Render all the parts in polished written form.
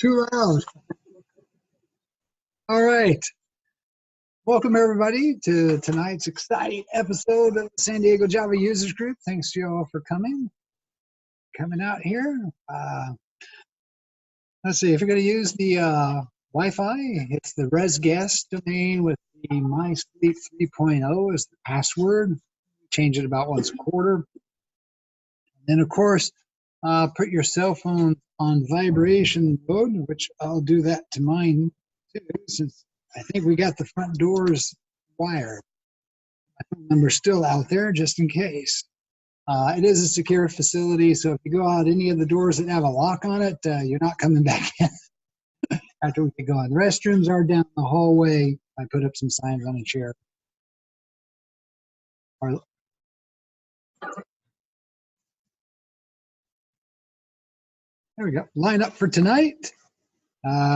Too loud. All right. Welcome, everybody, to tonight's exciting episode of the San Diego Java Users Group. Thanks to you all for coming out here. Let's see, if you're going to use the Wi-Fi, it's the ResGuest domain with the MySleep 3.0 as the password. Change it about once a quarter. And, of course, put your cell phone on vibration mode, which I'll do that to mine, too, since I think we got the front doors wired. My phone number's still out there just in case. It is a secure facility, so if you go out any of the doors that have a lock on it, you're not coming back in after we get going. The restrooms are down the hallway. I put up some signs on a chair. There we go. Line up for tonight.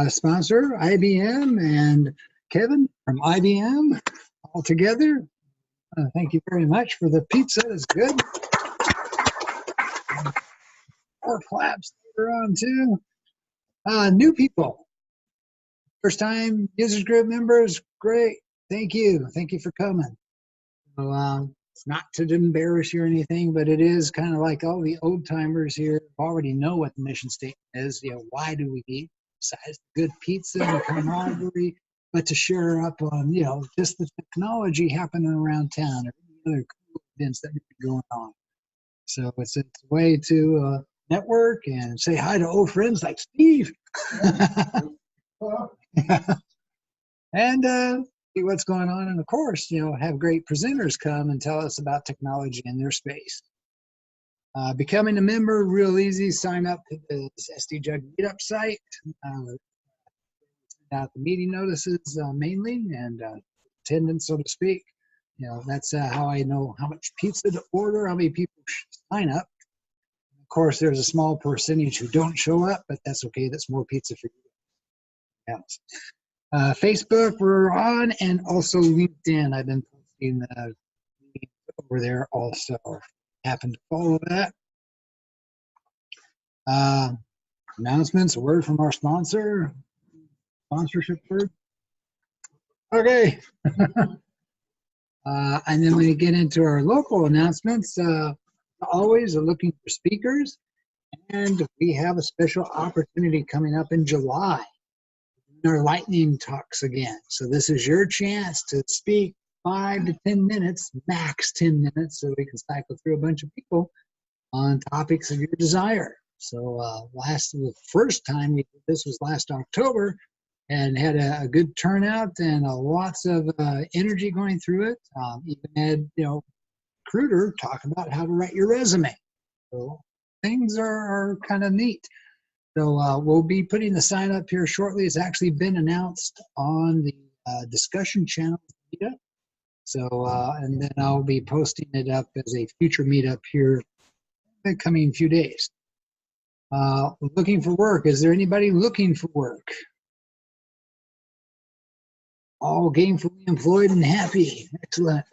Sponsor, IBM, and Kevin from IBM all together. Thank you very much for the pizza. It's good. More claps later on, too. New people. First time users group members. Great. Thank you. Thank you for coming. So, it's not to embarrass you or anything, but it is kind of like all the old timers here already know what the mission statement is. You know, why do we eat? Besides good pizza and camaraderie, but to share up on, you know, just the technology happening around town or any other cool events that are going on. So it's a way to network and say hi to old friends like Steve. And see what's going on. And of course, you know, have great presenters come and tell us about technology in their space. Becoming a member, real easy. Sign up to the SDJug meetup site. Send out the meeting notices mainly and attendance, so to speak. You know, that's how I know how much pizza to order, how many people should sign up. Of course, there's a small percentage who don't show up, but that's okay. That's more pizza for you. Yes. Facebook, we're on, and also LinkedIn. I've been posting over there also. Happen to follow that. Announcements, a word from our sponsor. Sponsorship word. Okay. And then we get into our local announcements. Always are looking for speakers. And we have a special opportunity coming up in July. Our lightning talks again. So this is your chance to speak 5 to 10 minutes, max 10 minutes, so we can cycle through a bunch of people on topics of your desire. So the first time we did this was last October and had a good turnout and lots of energy going through it. Even had, you know, recruiter talk about how to write your resume. So things are kind of neat. So we'll be putting the sign up here shortly. It's actually been announced on the discussion channel meetup. So, and then I'll be posting it up as a future meetup here in the coming few days. Looking for work. Is there anybody looking for work? All gainfully employed and happy. Excellent.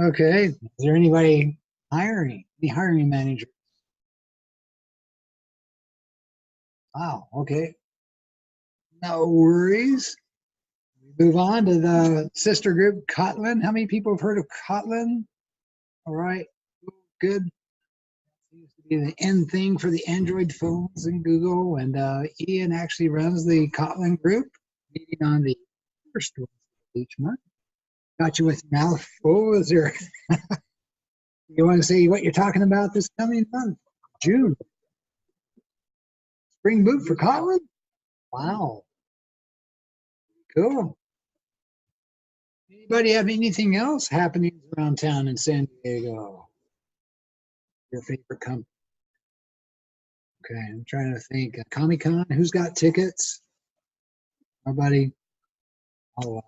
Okay. Is there anybody hiring? The hiring manager? Wow, okay. No worries. We move on to the sister group, Kotlin. How many people have heard of Kotlin? All right, good. Seems to be the end thing for the Android phones and Google. And Ian actually runs the Kotlin group, meeting on the first one of each month. Got you with your mouth full. Is there? You want to say what you're talking about this coming month? June. Spring boot for Kotlin? Wow. Cool. Anybody have anything else happening around town in San Diego? Your favorite company? Okay, I'm trying to think. Comic-Con, who's got tickets? Nobody? Oh,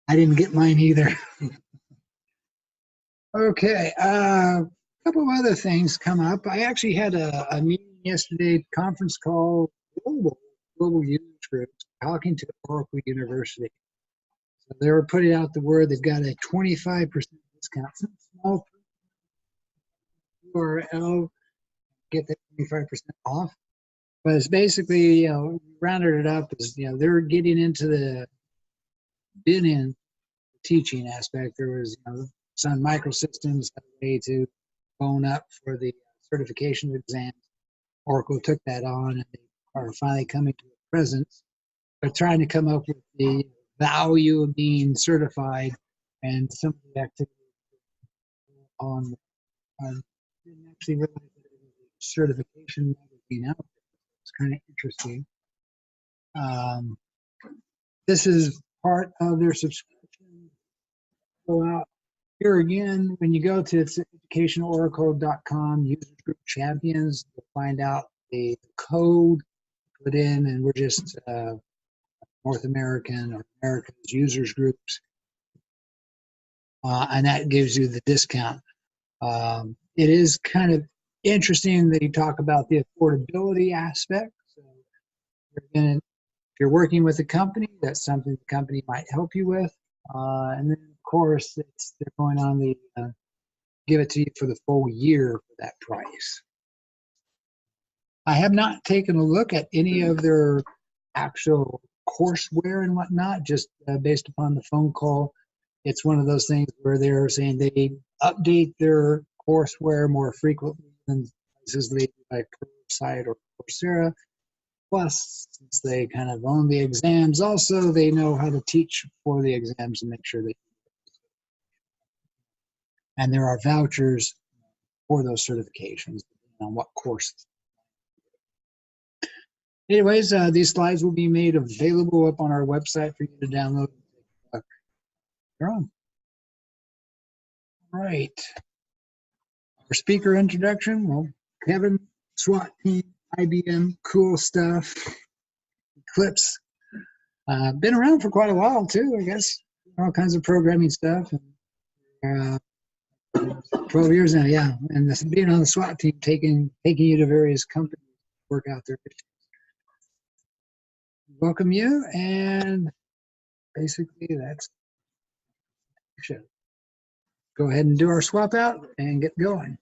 I didn't get mine either. Okay, a couple of other things come up. I actually had a meeting yesterday, conference call, global users group, talking to Oracle University. So they were putting out the word they've got a 25% discount. Some small URL, get that 25% off. But it's basically, you know, rounded it up is, you know, they're getting into the in teaching aspect. There was, you know, some microsystems had a way to phone up for the certification exams. Oracle took that on, and they are finally coming to the present. They're trying to come up with the value of being certified, and some of the activities on didn't actually realize that it was a certification magazine out there. It's kind of interesting. This is part of their subscription. Go out here again. When you go to educationoracle.com, user group champions, you'll find out the code put in, and we're just North American or Americans users groups, and that gives you the discount. It is kind of interesting that you talk about the affordability aspect. So if you're working with a company, that's something the company might help you with. And then, of course, they're going on the give it to you for the full year for that price. I have not taken a look at any of their actual courseware and whatnot, just based upon the phone call. It's one of those things where they're saying they update their courseware more frequently than places like Cursite or Coursera. Plus, since they kind of own the exams, also they know how to teach for the exams and make sure they. And there are vouchers for those certifications depending on what courses. Anyways, these slides will be made available up on our website for you to download. You're on. All right. Our speaker introduction, well, Kevin, SWAT team, IBM, cool stuff, Eclipse. Been around for quite a while too, I guess. All kinds of programming stuff. And, 12 years now, yeah. And this, being on the SWAT team, taking you to various companies to work out their issues. Welcome you, and basically that's it. Go ahead and do our swap out and get going.